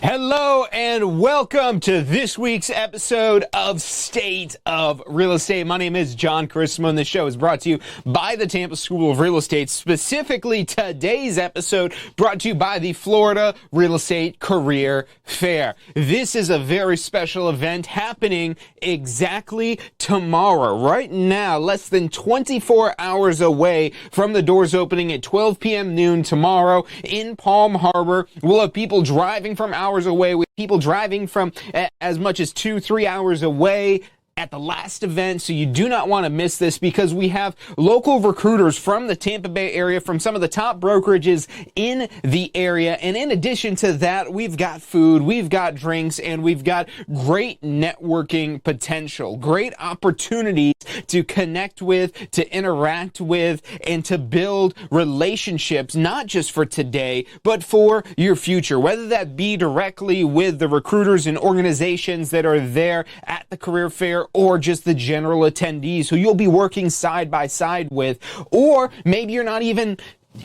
Hello and welcome to this week's episode of State of Real Estate. My name is John Carissimo, and this show is brought to you by the Tampa School of Real Estate. Specifically, today's episode brought to you by the Florida Real Estate Career Fair. This is a very special event happening exactly tomorrow. Right now, less than 24 hours away from the doors opening at 12 p.m. noon tomorrow in Palm Harbor. We'll have people driving from hours away, with people driving from as much as 2-3 hours away at the last event. So you do not want to miss this, because we have local recruiters from the Tampa Bay area, from some of the top brokerages in the area. And in addition to that, we've got food, we've got drinks, and we've got great networking potential, great opportunities to connect with, to interact with, and to build relationships, not just for today, but for your future, whether that be directly with the recruiters and organizations that are there at the career fair, or just the general attendees who you'll be working side by side with. Or maybe you're not even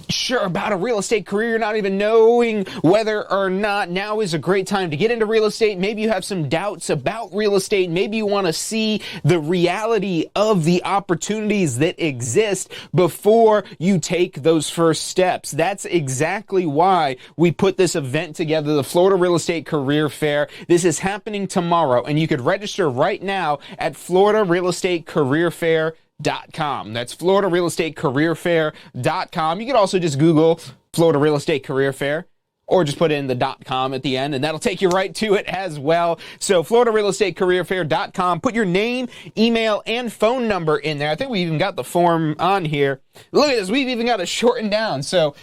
sure about a real estate career, you're not even knowing whether or not now is a great time to get into real estate. Maybe you have some doubts about real estate. Maybe you want to see the reality of the opportunities that exist before you take those first steps. That's exactly why we put this event together, the Florida Real Estate Career Fair. This is happening tomorrow, and you could register right now at FloridaRealEstateCareerFair.com. That's FloridaRealEstateCareerFair.com. You can also just Google Florida Real Estate Career Fair, or just put in the .com at the end, and that'll take you right to it as well. So FloridaRealEstateCareerFair.com. Put your name, email, and phone number in there. I think we even got the form on here. Look at this. We've even got it shortened down. So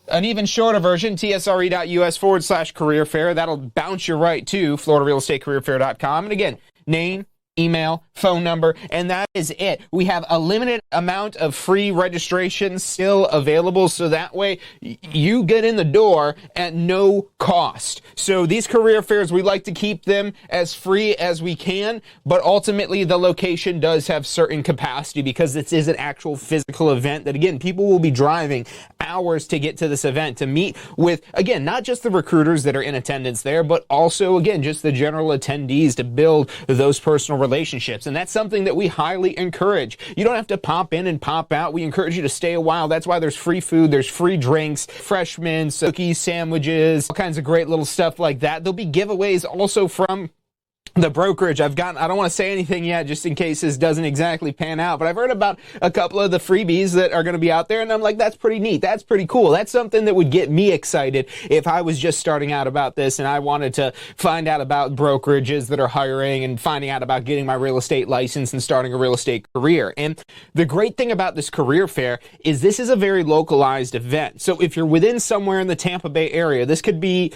an even shorter version, tsre.us/career fair. That'll bounce you right to FloridaRealEstateCareerFair.com. And again, name, email, phone number, and that is it. We have a limited amount of free registrations still available, so that way you get in the door at no cost. So these career fairs, we like to keep them as free as we can, but ultimately the location does have certain capacity, because this is an actual physical event that, again, people will be driving hours to get to this event, to meet with, again, not just the recruiters that are in attendance there, but also, again, just the general attendees, to build those personal relationships. And that's something that we highly encourage. You don't have to pop in and pop out. We encourage you to stay a while. That's why there's free food, there's free drinks, freshmen, cookies, sandwiches, all kinds of great little stuff like that. There'll be giveaways also from the brokerage. I don't want to say anything yet, just in case this doesn't exactly pan out, but I've heard about a couple of the freebies that are going to be out there, and I'm like, that's pretty neat. That's pretty cool. That's something that would get me excited if I was just starting out about this and I wanted to find out about brokerages that are hiring and finding out about getting my real estate license and starting a real estate career. And the great thing about this career fair is this is a very localized event. So if you're within somewhere in the Tampa Bay area, this could be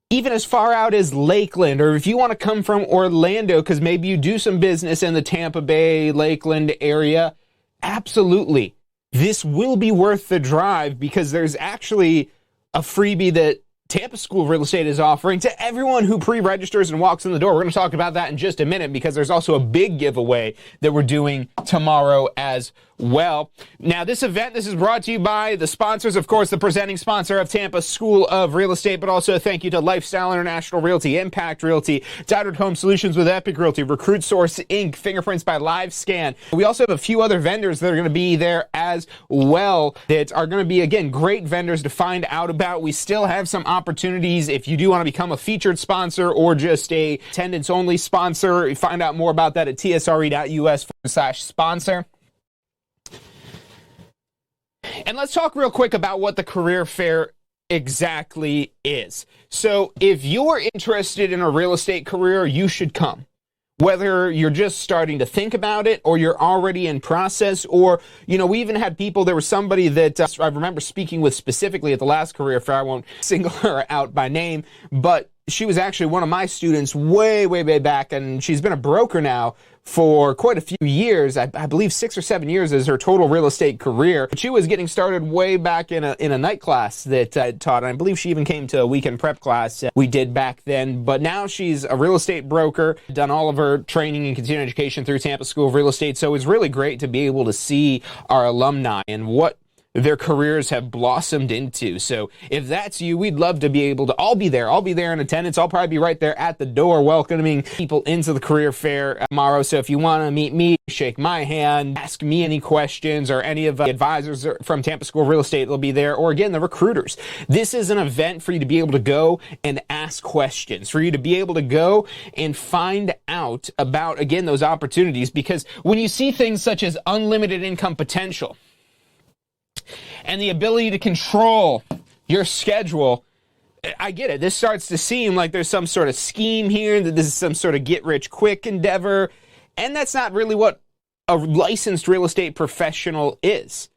even as far out as Lakeland, or if you want to come from Orlando because maybe you do some business in the Tampa Bay, Lakeland area, absolutely. This will be worth the drive, because there's actually a freebie that Tampa School of Real Estate is offering to everyone who pre-registers and walks in the door. We're going to talk about that in just a minute, because there's also a big giveaway that we're doing tomorrow as well. Now, this event, this is brought to you by the sponsors, of course, the presenting sponsor of Tampa School of Real Estate, but also a thank you to Lifestyle International Realty, Impact Realty, Tided Home Solutions with Epic Realty, Recruit Source Inc., Fingerprints by LiveScan. We also have a few other vendors that are going to be there as well that are going to be, again, great vendors to find out about. We still have some opportunities if you do want to become a featured sponsor or just a attendance-only sponsor. You find out more about that at tsre.us/sponsor. And let's talk real quick about what the career fair exactly is. So if you're interested in a real estate career, you should come. Whether you're just starting to think about it, or you're already in process, or, you know, we even had people, there was somebody that I remember speaking with specifically at the last career fair. I won't single her out by name, but she was actually one of my students way back, and she's been a broker now for quite a few years. I believe 6 or 7 years is her total real estate career. But she was getting started way back in a night class that I taught, and I believe she even came to a weekend prep class we did back then. But now she's a real estate broker, done all of her training and continuing education through Tampa School of Real Estate. So it's really great to be able to see our alumni and what their careers have blossomed into. So if that's you, we'd love to be able to all be there. I'll be there in attendance. I'll probably be right there at the door welcoming people into the career fair tomorrow. So if you want to meet me, shake my hand, ask me any questions, or any of the advisors from Tampa School of Real Estate will be there, or again, the recruiters. This is an event for you to be able to go and ask questions, for you to be able to go and find out about, again, those opportunities. Because when you see things such as unlimited income potential and the ability to control your schedule, I get it. This starts to seem like there's some sort of scheme here, that this is some sort of get-rich-quick endeavor, and that's not really what a licensed real estate professional is.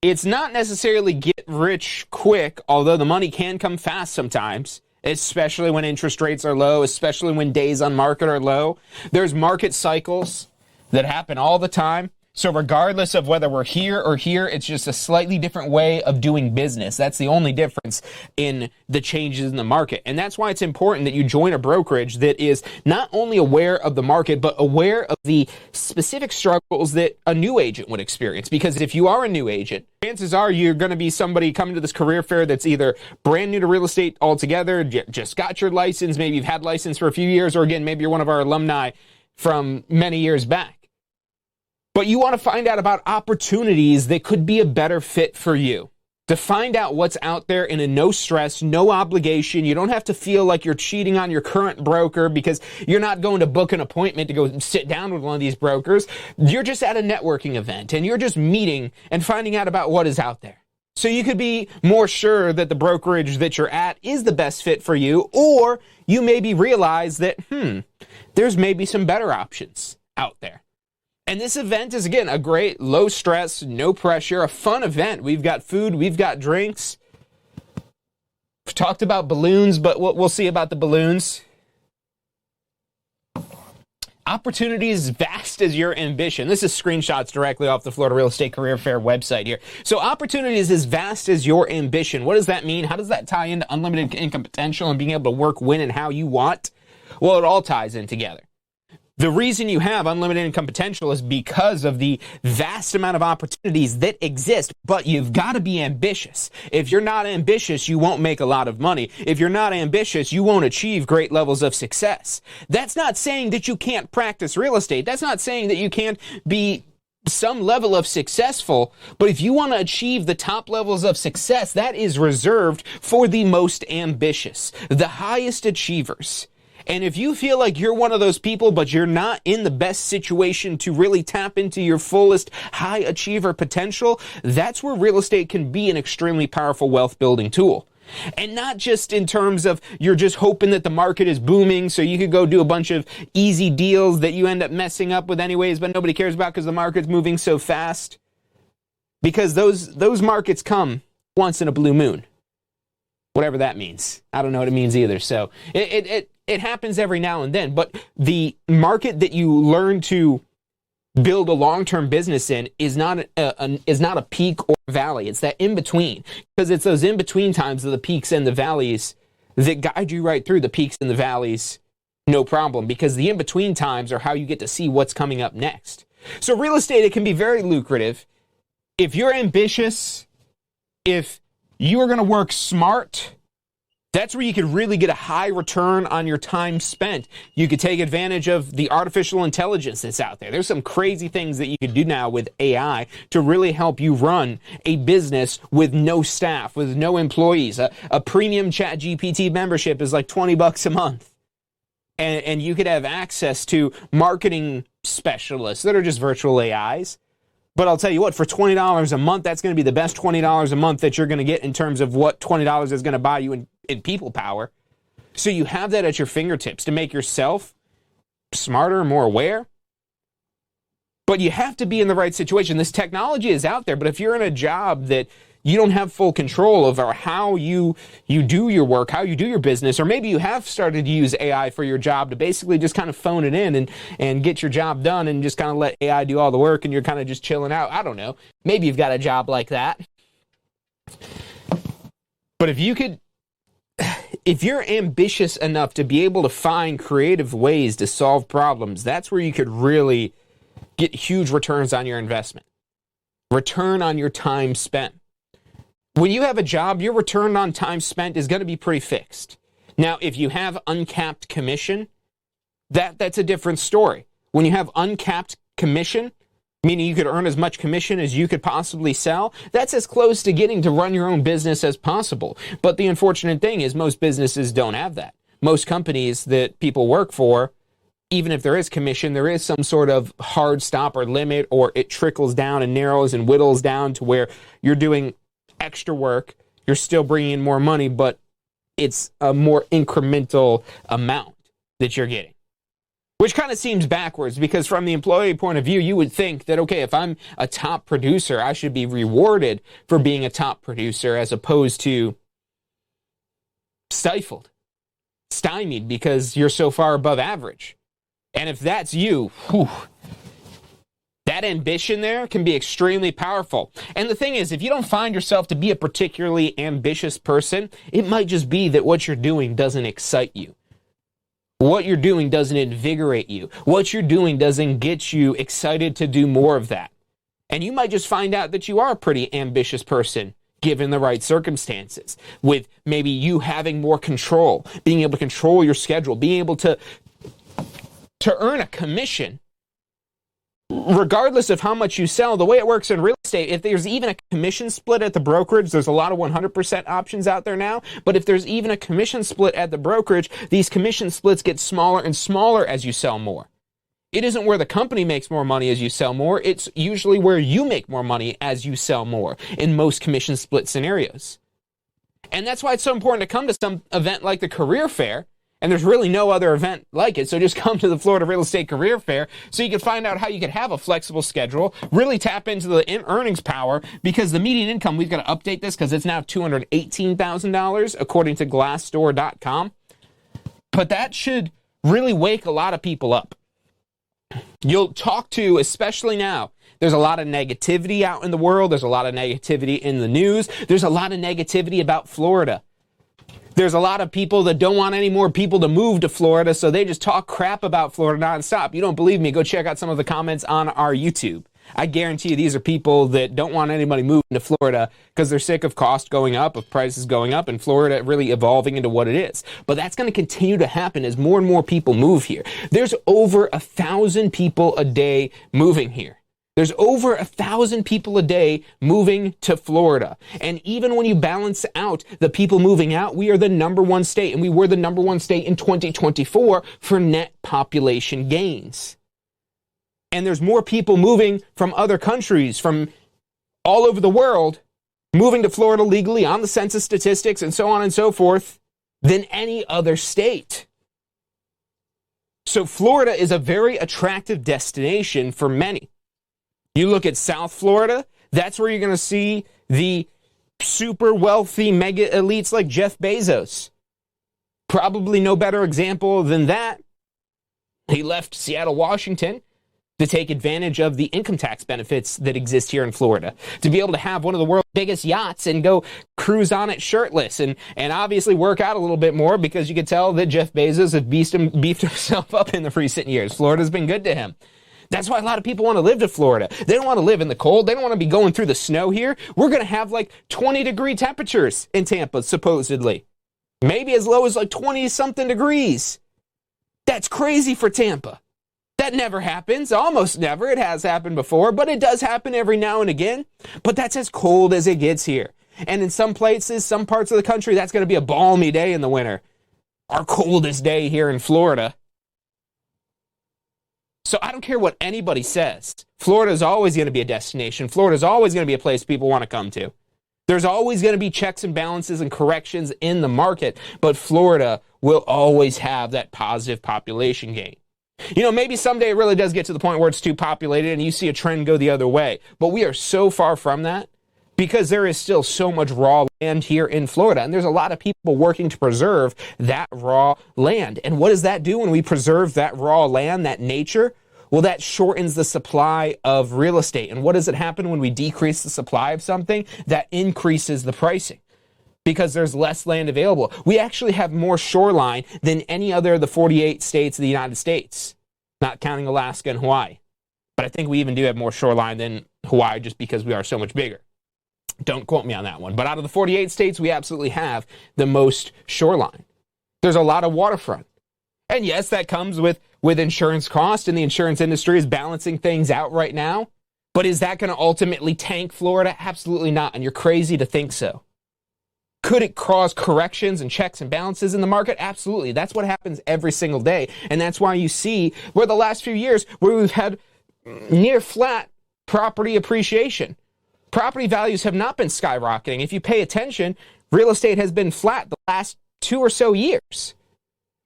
It's not necessarily get rich quick, although the money can come fast sometimes, especially when interest rates are low, especially when days on market are low. There's market cycles that happen all the time. So regardless of whether we're here or here, it's just a slightly different way of doing business. That's the only difference in the changes in the market. And that's why it's important that you join a brokerage that is not only aware of the market, but aware of the specific struggles that a new agent would experience. Because if you are a new agent, chances are you're going to be somebody coming to this career fair that's either brand new to real estate altogether, just got your license, maybe you've had license for a few years, or again, maybe you're one of our alumni from many years back. But you want to find out about opportunities that could be a better fit for you. To find out what's out there in a no stress, no obligation. You don't have to feel like you're cheating on your current broker because you're not going to book an appointment to go sit down with one of these brokers. You're just at a networking event and you're just meeting and finding out about what is out there. So you could be more sure that the brokerage that you're at is the best fit for you, or you maybe realize that, there's maybe some better options out there. And this event is, again, a great, low stress, no pressure, a fun event. We've got food, we've got drinks. We've talked about balloons, but we'll see about the balloons. Opportunity is vast as your ambition. This is screenshots directly off the Florida Real Estate Career Fair website here. So opportunity is as vast as your ambition. What does that mean? How does that tie into unlimited income potential and being able to work when and how you want? Well, it all ties in together. The reason you have unlimited income potential is because of the vast amount of opportunities that exist, but you've got to be ambitious. If you're not ambitious, you won't make a lot of money. If you're not ambitious, you won't achieve great levels of success. That's not saying that you can't practice real estate. That's not saying that you can't be some level of successful, but if you want to achieve the top levels of success, that is reserved for the most ambitious, the highest achievers. And if you feel like you're one of those people, but you're not in the best situation to really tap into your fullest high achiever potential, that's where real estate can be an extremely powerful wealth building tool. And not just in terms of you're just hoping that the market is booming so you could go do a bunch of easy deals that you end up messing up with anyways, but nobody cares about because the market's moving so fast. Because those markets come once in a blue moon. Whatever that means. I don't know what it means either. So it happens every now and then, but the market that you learn to build a long-term business in is not a peak or valley. It's that in-between, because it's those in-between times of the peaks and the valleys that guide you right through the peaks and the valleys, no problem, because the in-between times are how you get to see what's coming up next. So real estate, it can be very lucrative. If you're ambitious, if you are going to work smart, that's where you could really get a high return on your time spent. You could take advantage of the artificial intelligence that's out there. There's some crazy things that you could do now with AI to really help you run a business with no staff, with no employees. A premium ChatGPT membership is like $20 a month. And you could have access to marketing specialists that are just virtual AIs. But I'll tell you what, for $20 a month, that's going to be the best $20 a month that you're going to get in terms of what $20 is going to buy you in people power. So you have that at your fingertips to make yourself smarter, more aware. But you have to be in the right situation. This technology is out there, but if you're in a job that you don't have full control over how you do your work, how you do your business, or maybe you have started to use AI for your job to basically just kind of phone it in and get your job done and just kind of let AI do all the work and you're kind of just chilling out. I don't know. Maybe you've got a job like that. But if you're ambitious enough to be able to find creative ways to solve problems, that's where you could really get huge returns on your investment. return on your time spent. When you have a job, your return on time spent is going to be pretty fixed. Now, if you have uncapped commission, that's a different story. When you have uncapped commission, meaning you could earn as much commission as you could possibly sell, that's as close to getting to run your own business as possible. But the unfortunate thing is most businesses don't have that. Most companies that people work for, even if there is commission, there is some sort of hard stop or limit, or it trickles down and narrows and whittles down to where you're doing extra work, you're still bringing in more money, but it's a more incremental amount that you're getting. Which kind of seems backwards, because from the employee point of view, you would think that, okay, if I'm a top producer, I should be rewarded for being a top producer as opposed to stifled, stymied because you're so far above average. And if that's you, that ambition there can be extremely powerful. And the thing is, if you don't find yourself to be a particularly ambitious person, it might just be that what you're doing doesn't excite you. What you're doing doesn't invigorate you. What you're doing doesn't get you excited to do more of that. And you might just find out that you are a pretty ambitious person, given the right circumstances, with maybe you having more control, being able to control your schedule, being able to earn a commission. Regardless of how much you sell, the way it works in real estate, if there's even a commission split at the brokerage, there's a lot of 100% options out there now, but if there's even a commission split at the brokerage, these commission splits get smaller and smaller as you sell more. It isn't where the company makes more money as you sell more, it's usually where you make more money as you sell more in most commission split scenarios. And that's why it's so important to come to some event like the career fair. And there's really no other event like it, so just come to the Florida Real Estate Career Fair so you can find out how you can have a flexible schedule, really tap into the earnings power, because the median income, we've got to update this because it's now $218,000 according to Glassdoor.com. But that should really wake a lot of people up. You'll talk to, especially now, there's a lot of negativity out in the world, there's a lot of negativity in the news, there's a lot of negativity about Florida. There's a lot of people that don't want any more people to move to Florida, so they just talk crap about Florida nonstop. You don't believe me? Go check out some of the comments on our YouTube. I guarantee you these are people that don't want anybody moving to Florida because they're sick of cost going up, of prices going up, and Florida really evolving into what it is. But that's going to continue to happen as more and more people move here. There's over 1,000 people a day moving here. There's over 1,000 people a day moving to Florida. And even when you balance out the people moving out, we are the #1 state, and we were the #1 state in 2024 for net population gains. And there's more people moving from other countries, from all over the world, moving to Florida legally on the census statistics and so on and so forth than any other state. So Florida is a very attractive destination for many. You look at South Florida, that's where you're going to see the super wealthy mega elites like Jeff Bezos. Probably no better example than that. He left Seattle, Washington to take advantage of the income tax benefits that exist here in Florida, to be able to have one of the world's biggest yachts and go cruise on it shirtless and obviously work out a little bit more, because you could tell that Jeff Bezos has beefed himself up in the recent years. Florida's been good to him. That's why a lot of people want to live to Florida. They don't want to live in the cold. They don't want to be going through the snow here. We're going to have like 20-degree temperatures in Tampa, supposedly. Maybe as low as like 20-something degrees. That's crazy for Tampa. That never happens. Almost never. It has happened before, but it does happen every now and again. But that's as cold as it gets here. And in some places, some parts of the country, that's going to be a balmy day in the winter. Our coldest day here in Florida. So I don't care what anybody says. Florida is always going to be a destination. Florida is always going to be a place people want to come to. There's always going to be checks and balances and corrections in the market, but Florida will always have that positive population gain. You know, maybe someday it really does get to the point where it's too populated and you see a trend go the other way, but we are so far from that because there is still so much raw land here in Florida, and there's a lot of people working to preserve that raw land. And what does that do when we preserve that raw land, that nature? Well, that shortens the supply of real estate. And what does it happen when we decrease the supply of something? That increases the pricing because there's less land available. We actually have more shoreline than any other of the 48 states of the United States, not counting Alaska and Hawaii. But I think we even do have more shoreline than Hawaii just because we are so much bigger. Don't quote me on that one. But out of the 48 states, we absolutely have the most shoreline. There's a lot of waterfront. And yes, that comes with insurance costs, and the insurance industry is balancing things out right now. But is that going to ultimately tank Florida? Absolutely not, and you're crazy to think so. Could it cause corrections and checks and balances in the market? Absolutely. That's what happens every single day. And that's why you see where the last few years where we've had near flat property appreciation. Property values have not been skyrocketing. If you pay attention, real estate has been flat the last 2 or so years.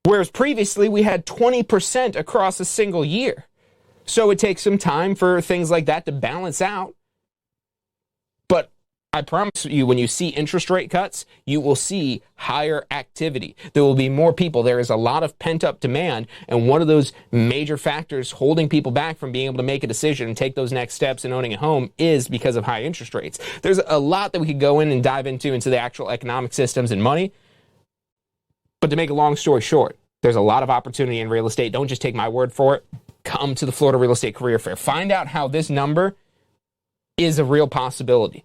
Whereas previously we had 20% across a single year. So it takes some time for things like that to balance out. But I promise you, when you see interest rate cuts, you will see higher activity. There will be more people. There is a lot of pent-up demand, and one of those major factors holding people back from being able to make a decision and take those next steps in owning a home is because of high interest rates. There's a lot that we could go in and dive into the actual economic systems and money. But to make a long story short, there's a lot of opportunity in real estate. Don't just take my word for it. Come to the Florida Real Estate Career Fair. Find out how this number is a real possibility.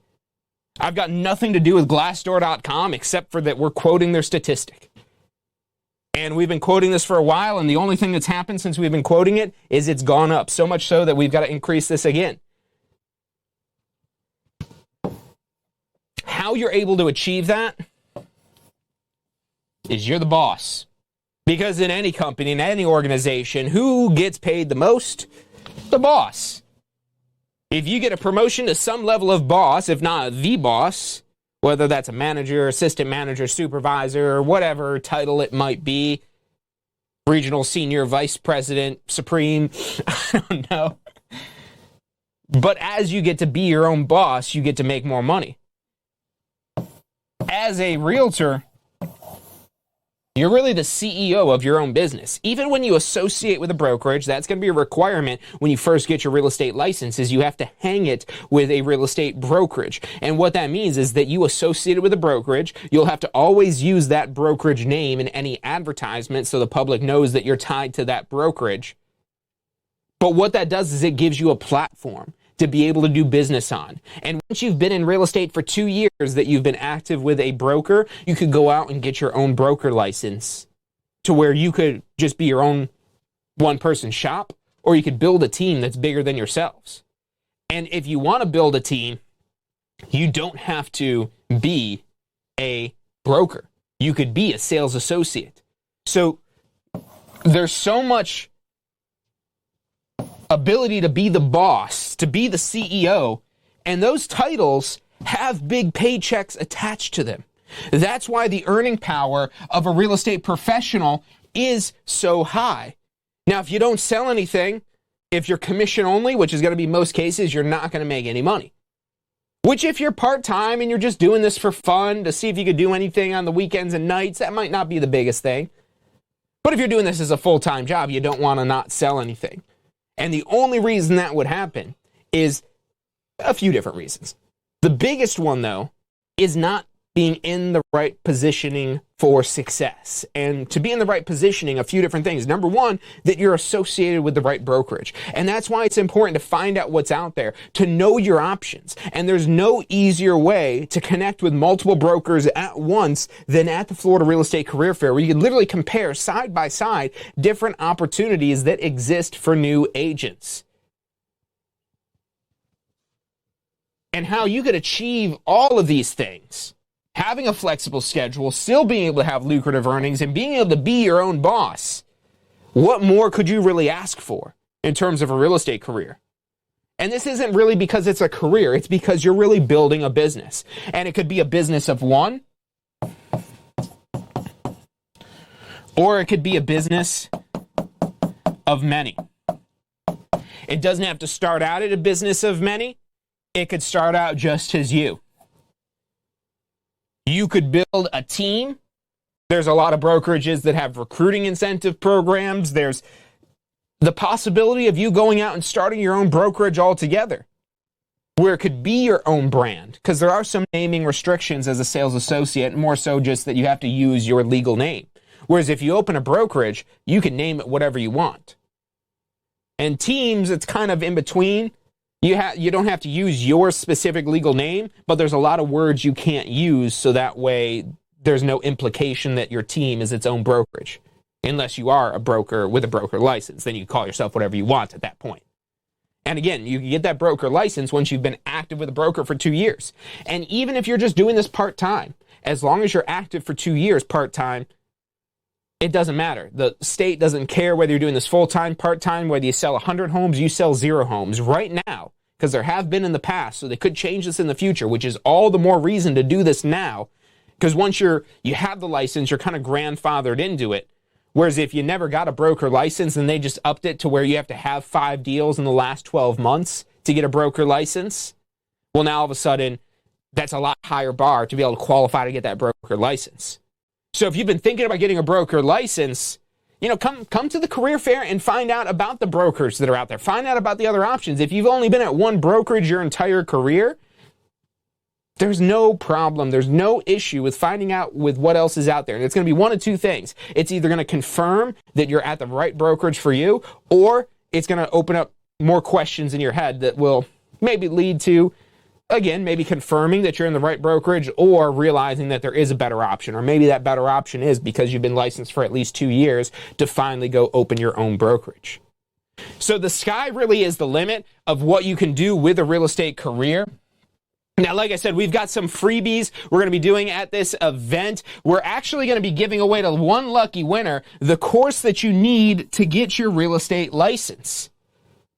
I've got nothing to do with Glassdoor.com except for that we're quoting their statistic. And we've been quoting this for a while, and the only thing that's happened since we've been quoting it is it's gone up, so much so that we've got to increase this again. How you're able to achieve that is you're the boss. Because in any company, in any organization, who gets paid the most? The boss. If you get a promotion to some level of boss, if not the boss, whether that's a manager, assistant manager, supervisor, or whatever title it might be, regional, senior, vice president, supreme, I don't know. But as you get to be your own boss, you get to make more money. As a realtor, you're really the CEO of your own business. Even when you associate with a brokerage, that's going to be a requirement when you first get your real estate license, is you have to hang it with a real estate brokerage. And what that means is that you associate it with a brokerage, you'll have to always use that brokerage name in any advertisement so the public knows that you're tied to that brokerage. But what that does is it gives you a platform to be able to do business on. And once you've been in real estate for 2 years that you've been active with a broker, you could go out and get your own broker license to where you could just be your own one-person shop, or you could build a team that's bigger than yourselves. And if you want to build a team, you don't have to be a broker. You could be a sales associate. So there's so much ability to be the boss, to be the CEO, and those titles have big paychecks attached to them. That's why the earning power of a real estate professional is so high. Now, if you don't sell anything, if you're commission only, which is going to be most cases, you're not going to make any money. Which, if you're part-time and you're just doing this for fun to see if you could do anything on the weekends and nights, that might not be the biggest thing. But if you're doing this as a full-time job, you don't want to not sell anything. And the only reason that would happen is a few different reasons. The biggest one, though, is not being in the right positioning for success. And to be in the right positioning, a few different things. Number one, that you're associated with the right brokerage. And that's why it's important to find out what's out there, to know your options. And there's no easier way to connect with multiple brokers at once than at the Florida Real Estate Career Fair, where you can literally compare side by side different opportunities that exist for new agents. And how you could achieve all of these things, having a flexible schedule, still being able to have lucrative earnings, and being able to be your own boss. What more could you really ask for in terms of a real estate career? And this isn't really because it's a career. It's because you're really building a business. And it could be a business of one, or it could be a business of many. It doesn't have to start out at a business of many. It could start out just as you. You could build a team. There's a lot of brokerages that have recruiting incentive programs. There's the possibility of you going out and starting your own brokerage altogether, where it could be your own brand, because there are some naming restrictions as a sales associate, more so just that you have to use your legal name. Whereas if you open a brokerage, you can name it whatever you want. And teams, it's kind of in between. You don't have to use your specific legal name, but there's a lot of words you can't use, so that way there's no implication that your team is its own brokerage. Unless you are a broker with a broker license, then you call yourself whatever you want at that point. And again, you can get that broker license once you've been active with a broker for 2 years. And even if you're just doing this part-time, as long as you're active for 2 years part-time, it doesn't matter. The state doesn't care whether you're doing this full-time, part-time, whether you sell 100 homes, you sell 0 homes. Right now, because there have been in the past, so they could change this in the future, which is all the more reason to do this now, because once you have the license, you're kind of grandfathered into it. Whereas if you never got a broker license and they just upped it to where you have to have 5 deals in the last 12 months to get a broker license, well, now all of a sudden, that's a lot higher bar to be able to qualify to get that broker license. So if you've been thinking about getting a broker license, come to the career fair and find out about the brokers that are out there. Find out about the other options. If you've only been at one brokerage your entire career, there's no problem. There's no issue with finding out with what else is out there. And it's going to be one of 2 things. It's either going to confirm that you're at the right brokerage for you, or it's going to open up more questions in your head that will maybe lead to, again, maybe confirming that you're in the right brokerage, or realizing that there is a better option. Or maybe that better option is because you've been licensed for at least 2 years to finally go open your own brokerage. So the sky really is the limit of what you can do with a real estate career. Now, like I said, we've got some freebies we're going to be doing at this event. We're actually going to be giving away to one lucky winner the course that you need to get your real estate license.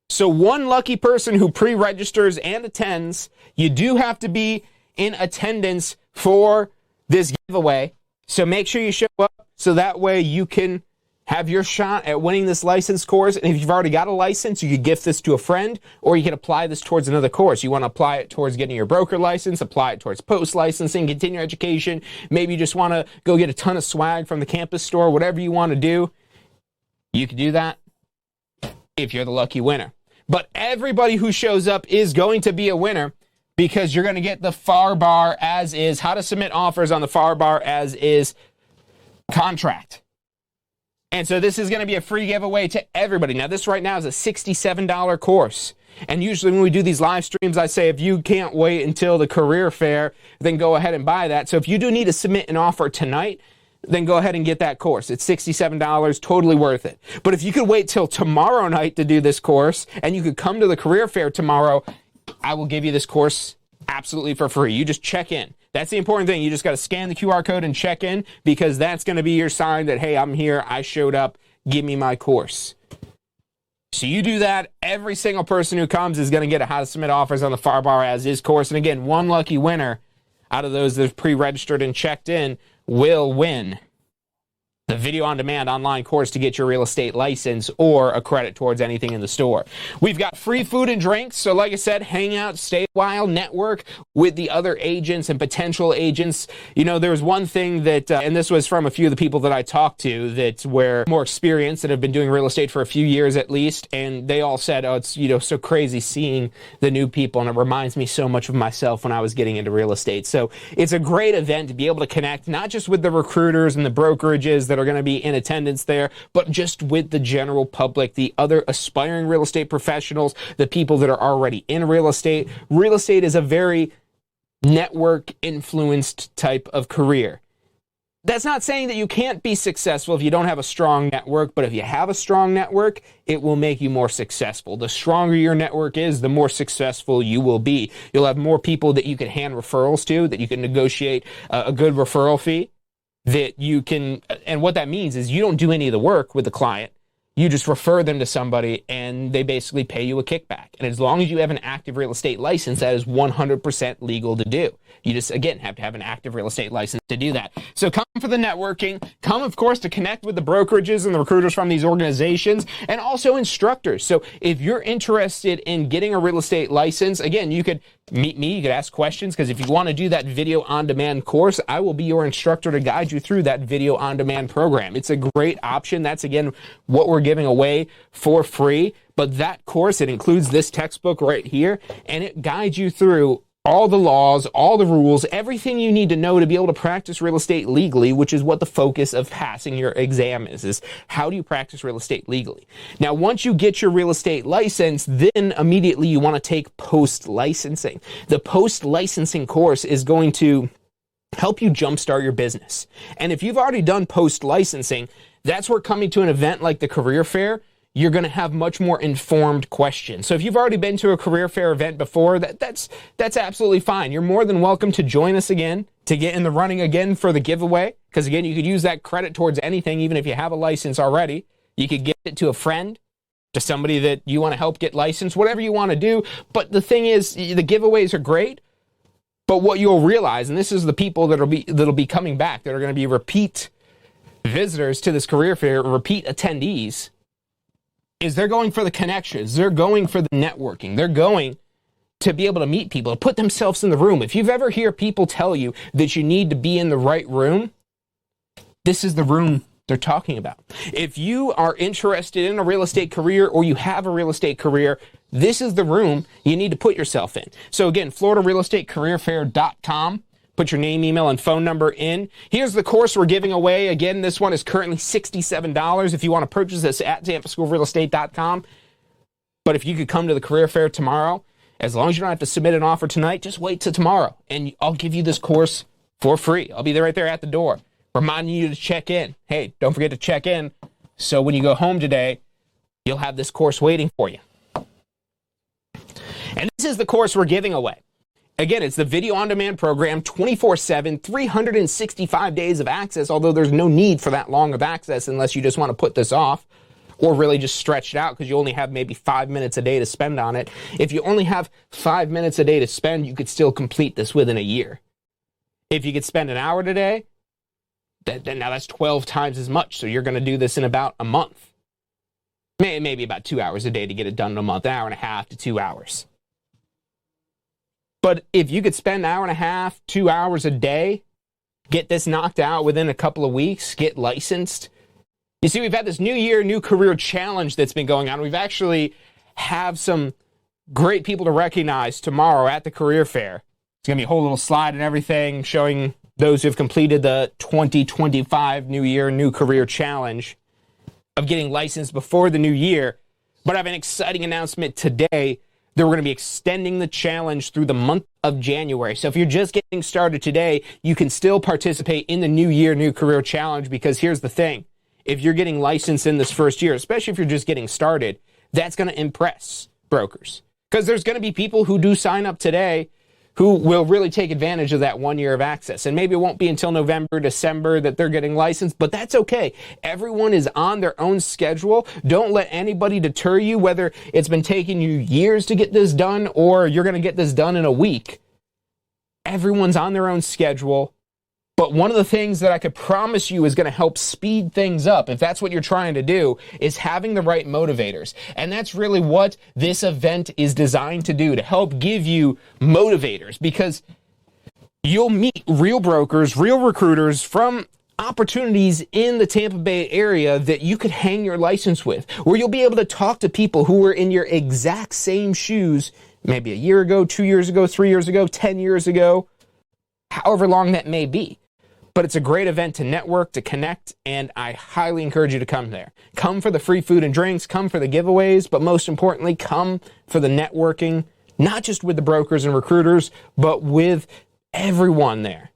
So one lucky person who pre-registers and attends, you do have to be in attendance for this giveaway. So make sure you show up so that way you can have your shot at winning this license course. And if you've already got a license, you could gift this to a friend, or you can apply this towards another course. You want to apply it towards getting your broker license, apply it towards post-licensing, continue education. Maybe you just want to go get a ton of swag from the campus store, whatever you want to do. You can do that if you're the lucky winner. But everybody who shows up is going to be a winner, because you're going to get the FAR as is, how to submit offers on the FAR as is contract. And so this is going to be a free giveaway to everybody. Now, this right now is a $67 course. And usually when we do these live streams, I say, if you can't wait until the career fair, then go ahead and buy that. So if you do need to submit an offer tonight, then go ahead and get that course. It's $67, totally worth it. But if you could wait till tomorrow night to do this course, and you could come to the career fair tomorrow, I will give you this course absolutely for free. You just check in. That's the important thing. You just got to scan the QR code and check in, because that's going to be your sign that, hey, I'm here, I showed up, give me my course. So you do that, every single person who comes is going to get a how to submit offers on the FAR as is course. And again, one lucky winner out of those that have pre-registered and checked in will win the video on demand online course to get your real estate license, or a credit towards anything in the store. We've got free food and drinks. So like I said, hang out, stay a while, network with the other agents and potential agents. There was one thing that, and this was from a few of the people that I talked to that were more experienced, that have been doing real estate for a few years at least. And they all said, oh, it's, so crazy seeing the new people. And it reminds me so much of myself when I was getting into real estate. So it's a great event to be able to connect, not just with the recruiters and the brokerages that are going to be in attendance there, but just with the general public, the other aspiring real estate professionals, the people that are already in real estate. Real estate is a very network influenced type of career. That's not saying that you can't be successful if you don't have a strong network, but if you have a strong network, it will make you more successful. The stronger your network is, the more successful you will be. You'll have more people that you can hand referrals to, that you can negotiate a good referral fee. That you can, and what that means is you don't do any of the work with the client. You just refer them to somebody, and they basically pay you a kickback. And as long as you have an active real estate license, that is 100% legal to do. You just, again, have to have an active real estate license to do that. So come for the networking. Come, of course, to connect with the brokerages and the recruiters from these organizations, and also instructors. So if you're interested in getting a real estate license, again, you could meet me. You could ask questions, because if you want to do that video on demand course, I will be your instructor to guide you through that video on demand program. It's a great option. That's, again, what we're giving away for free. But that course, it includes this textbook right here, and it guides you through all the laws, all the rules, everything you need to know to be able to practice real estate legally, which is what the focus of passing your exam is how do you practice real estate legally? Now, once you get your real estate license, then immediately you want to take post-licensing. The post-licensing course is going to help you jumpstart your business. And if you've already done post-licensing, that's where coming to an event like the career fair, you're going to have much more informed questions. So if you've already been to a career fair event before, that's absolutely fine. You're more than welcome to join us again, to get in the running again for the giveaway. Because again, you could use that credit towards anything, even if you have a license already. You could give it to a friend, to somebody that you want to help get licensed, whatever you want to do. But the thing is, the giveaways are great. But what you'll realize, and this is the people that'll be coming back, that are going to be repeat visitors to this career fair, repeat attendees, is they're going for the connections. They're going for the networking. They're going to be able to meet people, to put themselves in the room. If you've ever heard people tell you that you need to be in the right room, this is the room they're talking about. If you are interested in a real estate career or you have a real estate career, this is the room you need to put yourself in. So again, FloridaRealEstateCareerFair.com. Put your name, email, and phone number in. Here's the course we're giving away. Again, this one is currently $67 if you want to purchase this at TampaSchoolRealEstate.com. But if you could come to the career fair tomorrow, as long as you don't have to submit an offer tonight, just wait till tomorrow, and I'll give you this course for free. I'll be there right there at the door, reminding you to check in. Hey, don't forget to check in, so when you go home today, you'll have this course waiting for you. And this is the course we're giving away. Again, it's the video on demand program, 24/7, 365 days of access, although there's no need for that long of access unless you just want to put this off or really just stretch it out because you only have maybe 5 minutes a day to spend on it. If you only have 5 minutes a day to spend, you could still complete this within a year. If you could spend an hour today, then now that's 12 times as much. So you're going to do this in about a month. Maybe about 2 hours a day to get it done in a month, an hour and a half to 2 hours. But if you could spend an hour and a half, 2 hours a day, get this knocked out within a couple of weeks, get licensed. You see, we've had this New Year, New Career Challenge that's been going on. We've actually have some great people to recognize tomorrow at the career fair. It's going to be a whole little slide and everything showing those who have completed the 2025 New Year, New Career Challenge of getting licensed before the new year. But I have an exciting announcement today that we're going to be extending the challenge through the month of January. So if you're just getting started today, you can still participate in the New Year, New Career Challenge, because here's the thing. If you're getting licensed in this first year, especially if you're just getting started, that's going to impress brokers. Because there's going to be people who do sign up today who will really take advantage of that 1 year of access. And maybe it won't be until November, December that they're getting licensed, but that's okay. Everyone is on their own schedule. Don't let anybody deter you, whether it's been taking you years to get this done or you're going to get this done in a week. Everyone's on their own schedule. But one of the things that I could promise you is going to help speed things up, if that's what you're trying to do, is having the right motivators. And that's really what this event is designed to do, to help give you motivators, because you'll meet real brokers, real recruiters from opportunities in the Tampa Bay area that you could hang your license with, where you'll be able to talk to people who were in your exact same shoes, maybe a year ago, 2 years ago, 3 years ago, 10 years ago, however long that may be. But it's a great event to network, to connect, and I highly encourage you to come there. Come for the free food and drinks, come for the giveaways, but most importantly, come for the networking, not just with the brokers and recruiters, but with everyone there.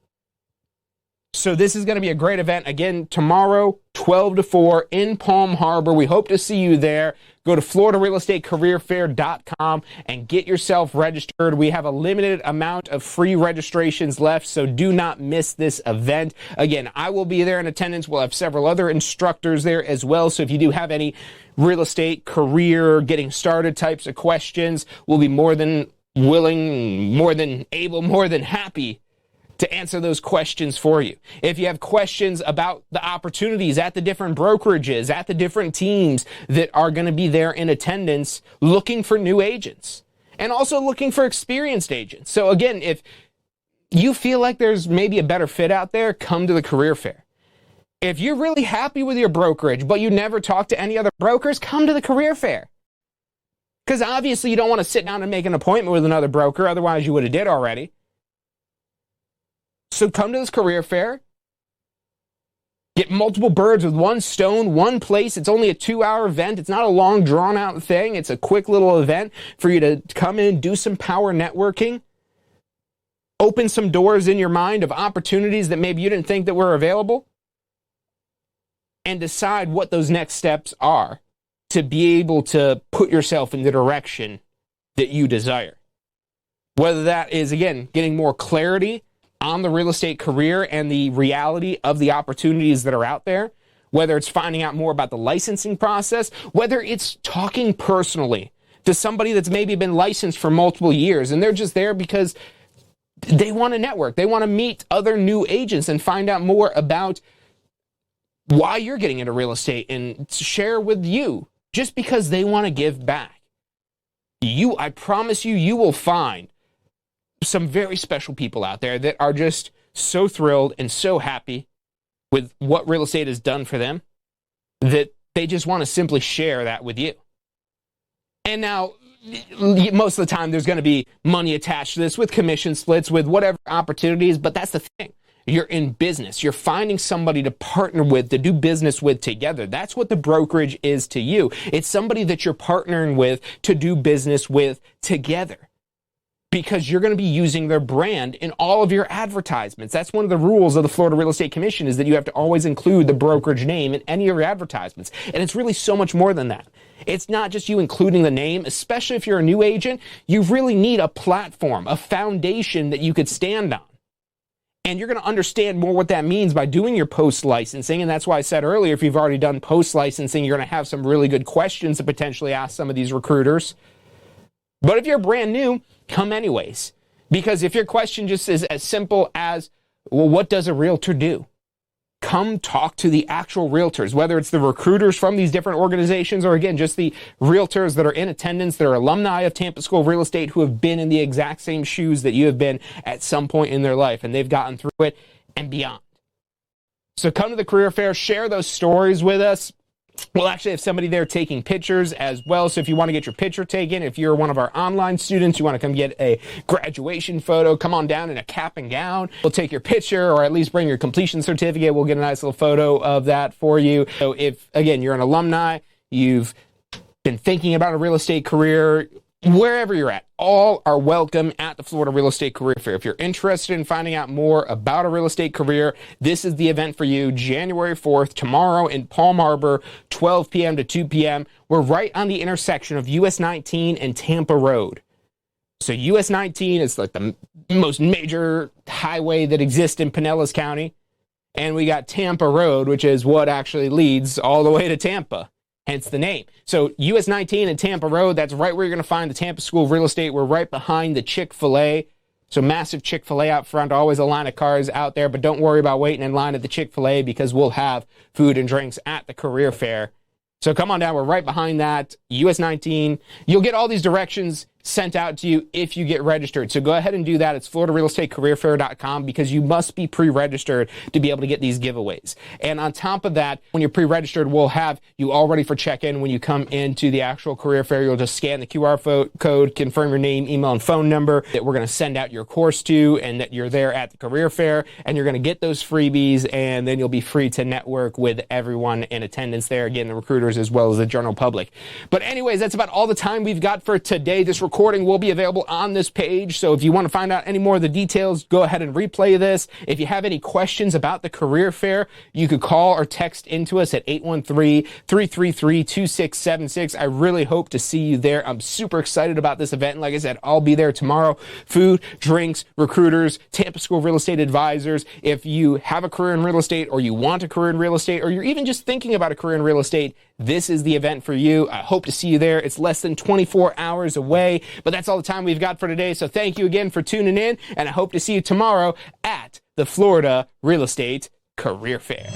So this is going to be a great event. Again, tomorrow, 12 to 4 in Palm Harbor. We hope to see you there. Go to FloridaRealEstateCareerFair.com and get yourself registered. We have a limited amount of free registrations left, so do not miss this event. Again, I will be there in attendance. We'll have several other instructors there as well, so if you do have any real estate, career, getting started types of questions, we'll be more than willing, more than able, more than happy to answer those questions for you. If you have questions about the opportunities at the different brokerages, at the different teams that are going to be there in attendance, looking for new agents and also looking for experienced agents. So again, if you feel like there's maybe a better fit out there, come to the career fair. If you're really happy with your brokerage, but you never talk to any other brokers, come to the career fair. Because obviously you don't want to sit down and make an appointment with another broker, otherwise you would have did already. So come to this career fair. Get multiple birds with one stone, one place. It's only a 2-hour event. It's not a long, drawn-out thing. It's a quick little event for you to come in, do some power networking, open some doors in your mind of opportunities that maybe you didn't think that were available, and decide what those next steps are to be able to put yourself in the direction that you desire. Whether that is, again, getting more clarity on the real estate career and the reality of the opportunities that are out there, whether it's finding out more about the licensing process, whether it's talking personally to somebody that's maybe been licensed for multiple years and they're just there because they want to network. They want to meet other new agents and find out more about why you're getting into real estate and share with you just because they want to give back. I promise you will find some very special people out there that are just so thrilled and so happy with what real estate has done for them that they just want to simply share that with you. And now, most of the time, there's going to be money attached to this with commission splits, with whatever opportunities, but that's the thing. You're in business. You're finding somebody to partner with, to do business with together. That's what the brokerage is to you. It's somebody that you're partnering with to do business with together, because you're going to be using their brand in all of your advertisements. That's one of the rules of the Florida Real Estate Commission, is that you have to always include the brokerage name in any of your advertisements. And it's really so much more than that. It's not just you including the name, especially if you're a new agent. You really need a platform, a foundation that you could stand on. And you're going to understand more what that means by doing your post-licensing. And that's why I said earlier, if you've already done post-licensing, you're going to have some really good questions to potentially ask some of these recruiters. But if you're brand new, come anyways. Because if your question just is as simple as, well, what does a realtor do? Come talk to the actual realtors, whether it's the recruiters from these different organizations or, again, just the realtors that are in attendance, that are alumni of Tampa School of Real Estate who have been in the exact same shoes that you have been at some point in their life, and they've gotten through it and beyond. So come to the career fair, share those stories with us. We'll actually have somebody there taking pictures as well. So if you want to get your picture taken, if you're one of our online students, you want to come get a graduation photo, come on down in a cap and gown. We'll take your picture, or at least bring your completion certificate. We'll get a nice little photo of that for you. So if, again, you're an alumni, you've been thinking about a real estate career, wherever you're at, all are welcome at the Florida Real Estate Career Fair. If you're interested in finding out more about a real estate career, this is the event for you. January 4th, tomorrow in Palm Harbor, 12 p.m. to 2 p.m. We're right on the intersection of US 19 and Tampa Road. So US 19 is like the most major highway that exists in Pinellas County. And we got Tampa Road, which is what actually leads all the way to Tampa. Hence the name. So US 19 and Tampa Road, that's right where you're going to find the Tampa School of Real Estate. We're right behind the Chick-fil-A. So massive Chick-fil-A out front, always a line of cars out there. But don't worry about waiting in line at the Chick-fil-A, because we'll have food and drinks at the career fair. So come on down. We're right behind that. US 19. You'll get all these directions sent out to you if you get registered. So go ahead and do that. It's FloridaRealEstateCareerFair.com, because you must be pre-registered to be able to get these giveaways. And on top of that, when you're pre-registered, we'll have you all ready for check-in. When you come into the actual career fair, you'll just scan the QR code, confirm your name, email, and phone number that we're going to send out your course to, and that you're there at the career fair, and you're going to get those freebies, and then you'll be free to network with everyone in attendance there, again, the recruiters as well as the general public. But anyways, that's about all the time we've got for today. This recording will be available on this page, so if you want to find out any more of the details, go ahead and replay this. If you have any questions about the career fair, you could call or text into us at 813-333-2676. I really hope to see you there. I'm super excited about this event. Like I said, I'll be there tomorrow. Food, drinks, recruiters, Tampa School of Real Estate advisors. If you have a career in real estate, or you want a career in real estate, or you're even just thinking about a career in real estate, this is the event for you. I hope to see you there. It's less than 24 hours away, but that's all the time we've got for today. So thank you again for tuning in, and I hope to see you tomorrow at the Florida Real Estate Career Fair.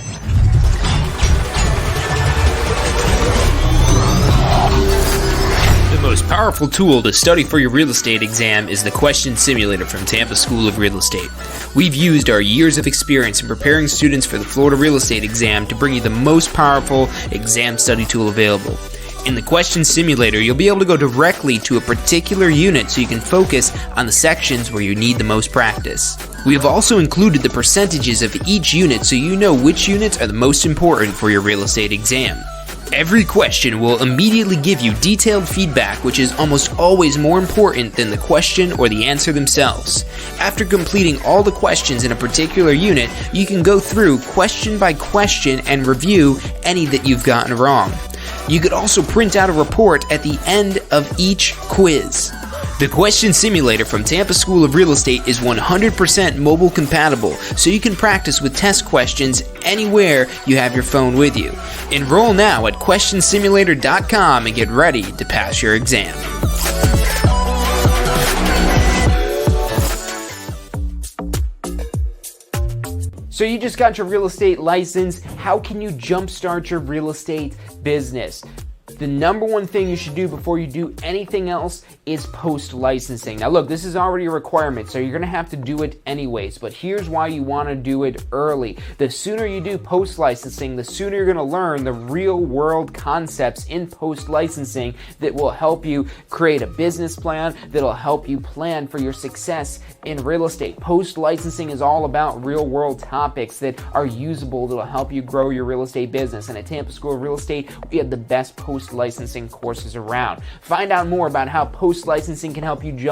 The most powerful tool to study for your real estate exam is the Question Simulator from Tampa School of Real Estate. We've used our years of experience in preparing students for the Florida Real Estate exam to bring you the most powerful exam study tool available. In the question simulator, you'll be able to go directly to a particular unit so you can focus on the sections where you need the most practice. We have also included the percentages of each unit so you know which units are the most important for your real estate exam. Every question will immediately give you detailed feedback, which is almost always more important than the question or the answer themselves. After completing all the questions in a particular unit, you can go through question by question and review any that you've gotten wrong. You could also print out a report at the end of each quiz. The question simulator from Tampa School of Real Estate is 100% mobile compatible, so you can practice with test questions anywhere you have your phone with you. Enroll now at questionsimulator.com and get ready to pass your exam. So you just got your real estate license. How can you jumpstart your real estate business? The number one thing you should do before you do anything else is post-licensing. Now look, this is already a requirement, so you're gonna have to do it anyways, but here's why you wanna do it early. The sooner you do post-licensing, the sooner you're gonna learn the real-world concepts in post-licensing that will help you create a business plan, that'll help you plan for your success in real estate. Post-licensing is all about real-world topics that are usable, that'll help you grow your real estate business. And at Tampa School of Real Estate, we have the best post-licensing courses around. Find out more about how post-licensing can help you jump